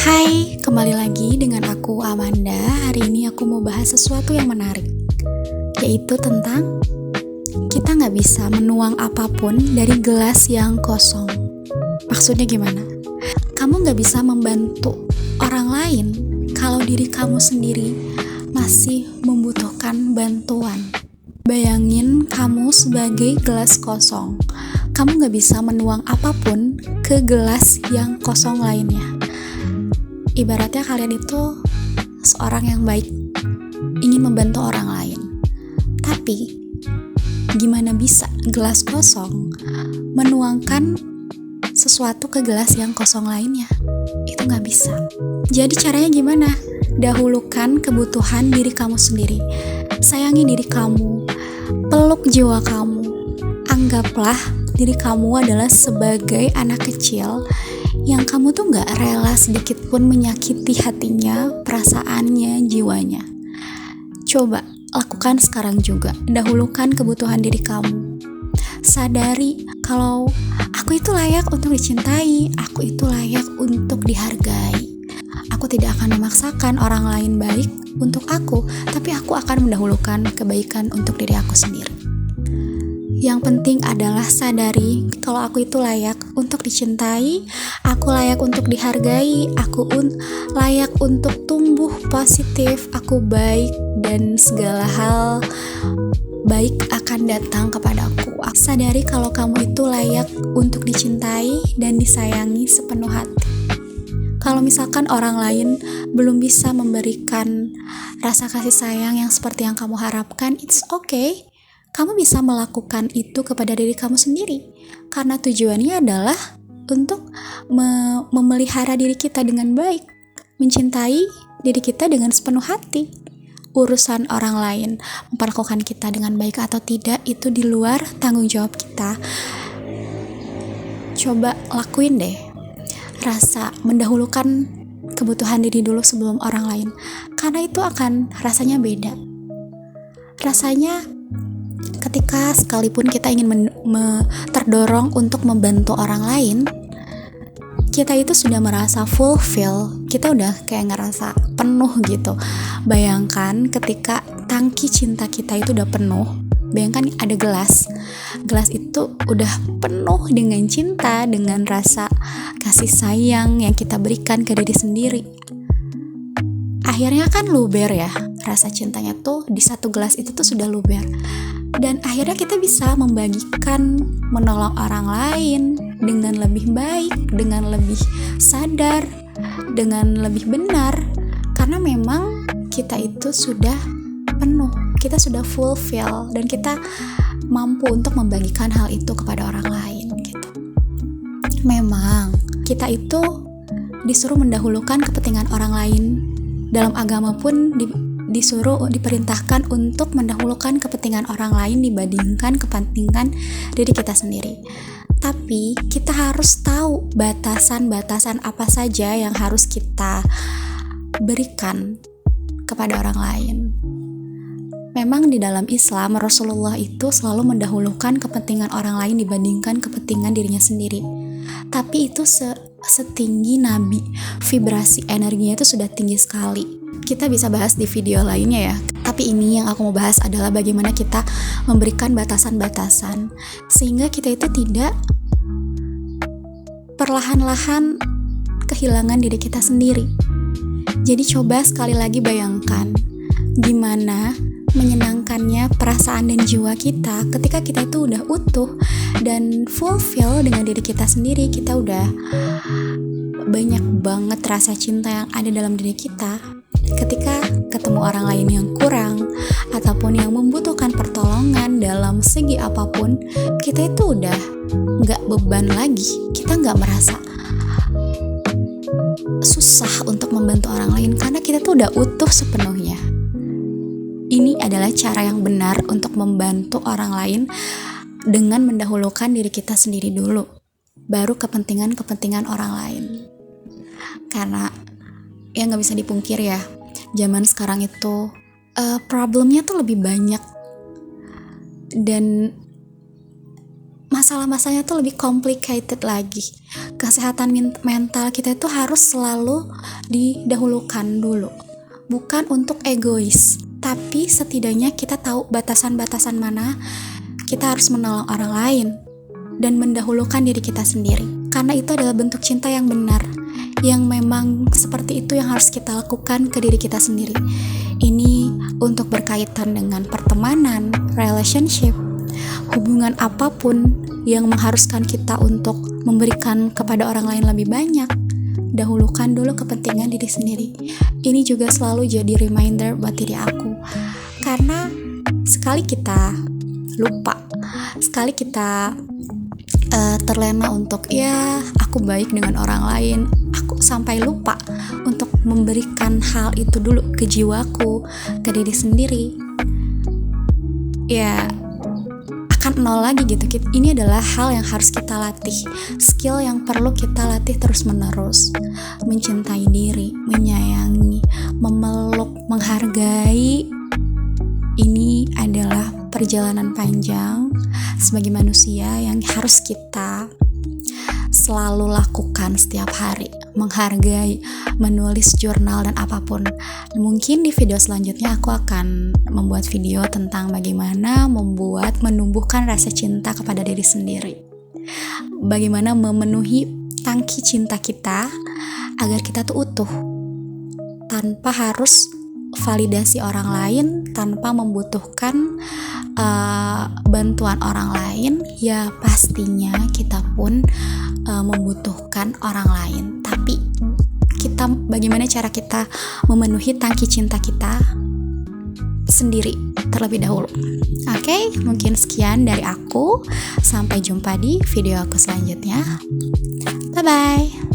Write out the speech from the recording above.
Hai, kembali lagi dengan aku Amanda. Hari ini aku mau bahas sesuatu yang menarik, yaitu tentang kita gak bisa menuang apapun dari gelas yang kosong. Maksudnya gimana? Kamu gak bisa membantu orang lain kalau diri kamu sendiri masih membutuhkan bantuan. Bayangin kamu sebagai gelas kosong. Kamu gak bisa menuang apapun ke gelas yang kosong lainnya. Ibaratnya kalian itu seorang yang baik, ingin membantu orang lain. Tapi, gimana bisa gelas kosong menuangkan sesuatu ke gelas yang kosong lainnya? Itu gak bisa. Jadi caranya gimana? Dahulukan kebutuhan diri kamu sendiri. Sayangi diri kamu, peluk jiwa kamu. Anggaplah diri kamu adalah sebagai anak kecil yang kamu tuh gak rela sedikit pun menyakiti hatinya, perasaannya, jiwanya. Coba lakukan sekarang juga. Dahulukan kebutuhan diri kamu. Sadari kalau aku itu layak untuk dicintai, aku itu layak untuk dihargai. Aku tidak akan memaksakan orang lain baik untuk aku, tapi aku akan mendahulukan kebaikan untuk diri aku sendiri. Yang penting adalah sadari kalau aku itu layak untuk dicintai, aku layak untuk dihargai, aku layak untuk tumbuh positif, aku baik dan segala hal baik akan datang kepadaku. Sadari kalau kamu itu layak untuk dicintai dan disayangi sepenuh hati. Kalau misalkan orang lain belum bisa memberikan rasa kasih sayang yang seperti yang kamu harapkan, it's okay. Kamu bisa melakukan itu kepada diri kamu sendiri. Karena tujuannya adalah untuk memelihara diri kita dengan baik. Mencintai diri kita dengan sepenuh hati. Urusan orang lain memperlakukan kita dengan baik atau tidak, itu di luar tanggung jawab kita. Coba lakuin deh. Rasa mendahulukan kebutuhan diri dulu sebelum orang lain. Karena itu akan rasanya beda. Rasanya ketika sekalipun kita ingin terdorong untuk membantu orang lain, kita itu sudah merasa fulfill, kita udah kayak ngerasa penuh gitu. Bayangkan ketika tangki cinta kita itu udah penuh. Bayangkan ada gelas itu udah penuh dengan cinta, dengan rasa kasih sayang yang kita berikan ke diri sendiri. Akhirnya kan luber ya, rasa cintanya tuh di satu gelas itu tuh sudah luber. Dan akhirnya kita bisa membagikan, menolong orang lain dengan lebih baik, dengan lebih sadar, dengan lebih benar. Karena memang kita itu sudah penuh, kita sudah fulfill, dan kita mampu untuk membagikan hal itu kepada orang lain gitu. Memang kita itu disuruh mendahulukan kepentingan orang lain. Dalam agama pun diperintahkan untuk mendahulukan kepentingan orang lain dibandingkan kepentingan diri kita sendiri. Tapi kita harus tahu batasan-batasan apa saja yang harus kita berikan kepada orang lain. Memang di dalam Islam, Rasulullah itu selalu mendahulukan kepentingan orang lain dibandingkan kepentingan dirinya sendiri. Tapi itu setinggi Nabi, vibrasi energinya itu sudah tinggi sekali. Kita bisa bahas di video lainnya ya. Tapi ini yang aku mau bahas adalah bagaimana kita memberikan batasan-batasan sehingga kita itu tidak perlahan-lahan kehilangan diri kita sendiri. Jadi coba sekali lagi bayangkan gimana menyenangkannya perasaan dan jiwa kita ketika kita itu udah utuh dan fulfill dengan diri kita sendiri. Kita udah banyak banget rasa cinta yang ada dalam diri kita. Ketika ketemu orang lain yang kurang ataupun yang membutuhkan pertolongan dalam segi apapun, kita itu udah gak beban lagi. Kita gak merasa susah untuk membantu orang lain karena kita tuh udah utuh sepenuhnya. Ini adalah cara yang benar untuk membantu orang lain dengan mendahulukan diri kita sendiri dulu, baru kepentingan orang lain. Karena ya gak bisa dipungkir ya, zaman sekarang itu problemnya tuh lebih banyak dan masalah-masalahnya tuh lebih complicated lagi. kesehatan mental kita itu harus selalu didahulukan dulu. Bukan untuk egois, tapi setidaknya kita tahu batasan-batasan mana kita harus menolong orang lain dan mendahulukan diri kita sendiri. Karena itu adalah bentuk cinta yang benar, yang memang seperti itu yang harus kita lakukan ke diri kita sendiri. Ini untuk berkaitan dengan pertemanan, relationship, hubungan apapun yang mengharuskan kita untuk memberikan kepada orang lain lebih banyak. Dahulukan dulu kepentingan diri sendiri. Ini juga selalu jadi reminder buat diri aku, karena sekali kita lupa, sekali kita terlena untuk ya aku baik dengan orang lain, aku sampai lupa untuk memberikan hal itu dulu ke jiwaku, ke diri sendiri, ya akan nol lagi gitu. Ini adalah hal yang harus kita latih, skill yang perlu kita latih terus menerus. Mencintai diri, menyayangi, memeluk, menghargai. Ini adalah perjalanan panjang sebagai manusia yang harus kita selalu lakukan setiap hari. Menghargai, menulis jurnal dan apapun. Mungkin di video selanjutnya aku akan membuat video tentang bagaimana menumbuhkan rasa cinta kepada diri sendiri. Bagaimana memenuhi tangki cinta kita agar kita tuh utuh, tanpa harus validasi orang lain, tanpa membutuhkan bantuan orang lain. Ya pastinya kita pun membutuhkan orang lain, tapi bagaimana cara kita memenuhi tangki cinta kita sendiri terlebih dahulu. Oke, mungkin sekian dari aku. Sampai jumpa di video aku selanjutnya. Bye bye.